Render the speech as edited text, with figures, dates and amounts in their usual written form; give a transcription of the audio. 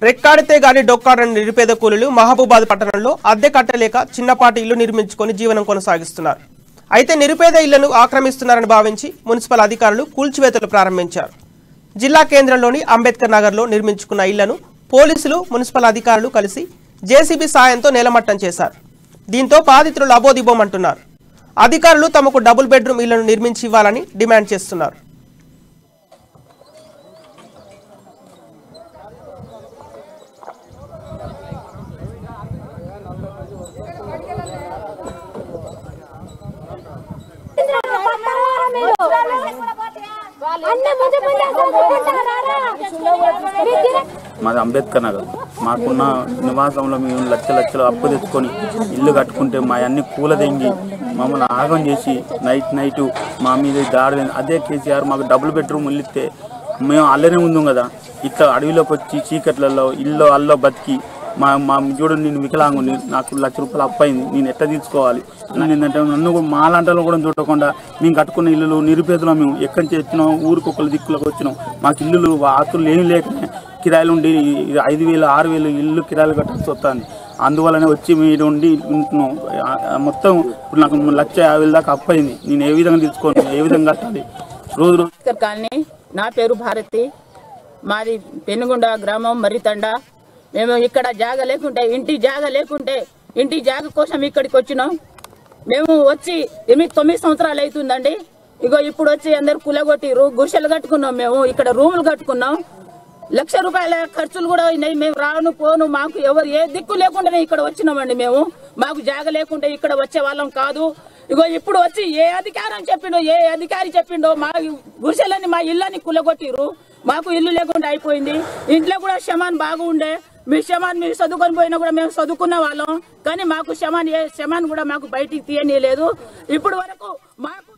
రెక్కాడితే గాని డొక్కాడని నిరుపేద కూలీలు మహబూబాద్ పట్టణంలో అద్దె కట్టలేక చిన్నపాటి ఇల్లు నిర్మించుకొని జీవనం కొనసాగిస్తున్నారు. అయితే నిరుపేద ఇళ్లను ఆక్రమిస్తున్నారని భావించి మున్సిపల్ అధికారులు కూల్చివేతలు ప్రారంభించారు. జిల్లా కేంద్రంలోని అంబేద్కర్ నగర్లో నిర్మించుకున్న ఇళ్లను పోలీసులు మున్సిపల్ అధికారులు కలిసి జేసీబీ సాయంతో నేలమట్టం చేశారు. దీంతో బాధితులు అబోదిబోమంటున్నారు. అధికారులు తమకు డబుల్ బెడ్రూమ్ ఇళ్లను నిర్మించి ఇవ్వాలని డిమాండ్ చేస్తున్నారు. మాది అంబేద్కర్ నగర్. మాకున్న నివాసంలో మేము లక్షలు అప్పు తెచ్చుకొని ఇల్లు కట్టుకుంటే మా అన్ని పూల దెంగి మమ్మల్ని ఆగం చేసి నైట్ మా మీద దాడి. అదే కేసీఆర్ మాకు డబుల్ బెడ్రూమ్ ఇల్లు ఇస్తే మేము అల్లనే ఉందాం కదా. ఇట్లా అడవిలోకి వచ్చి చీకట్లలో ఇల్లు అల్లో బతికి మా చూడండి, నేను వికలాంగుని, నాకు ₹1,00,000 అప్పు అయింది, నేను ఎట్లా తీసుకోవాలి? ఏంటంటే నన్ను మాలాంటలో కూడా చూడకుండా మేము కట్టుకున్న ఇల్లులు నిరుపేదలో మేము ఎక్కడి నుంచి వచ్చినాం, ఊరికొకరు దిక్కులకు వచ్చినాం. మాకు ఇల్లులు ఆతులు ఏమి లేకనే కిరాయిలు ఉండి 5,000 6,000 ఇల్లు కిరాయిలు కట్టాల్సి వస్తుంది. అందువల్లనే వచ్చి మీరు ఉండి ఉంటున్నాం. మొత్తం ఇప్పుడు నాకు ₹1,50,000 దాకా అప్పు అయింది. నేను ఏ విధంగా తీసుకోను, ఏ విధంగా కట్టాలి? రోజు కాలనీ. నా పేరు భారతి. మాది పెనుగొండ గ్రామం మర్రితండ. మేము ఇక్కడ జాగ లేకుంటే ఇంటి జాగ కోసం ఇక్కడికి వచ్చినాం. మేము వచ్చి 9 సంవత్సరాలు అవుతుందండి. ఇగో ఇప్పుడు వచ్చి అందరు కులగొట్టి గుడిసెలు కట్టుకున్నాం. మేము ఇక్కడ రూములు కట్టుకున్నాం. ₹1,00,000 ఖర్చులు కూడా అయినాయి. మేము రాను పోను, మాకు ఎవరు ఏ దిక్కు లేకుండానే ఇక్కడ వచ్చినామండి. మేము మాకు జాగ లేకుంటే ఇక్కడ వచ్చే వాళ్ళం కాదు. ఇగో ఇప్పుడు వచ్చి ఏ అధికారి చెప్పిండో మా గుడిసెలని మా ఇళ్ళని కులగొట్టిరు. మాకు ఇల్లు లేకుండా అయిపోయింది. ఇంట్లో కూడా శమాన్ బాగుండే. మీరు చదువుకొని పోయినా కూడా మేము చదువుకున్న వాళ్ళం, కానీ మాకు శమాన్ కూడా మాకు బయటికి తీయనీయలేదు. ఇప్పుడు వరకు మాకు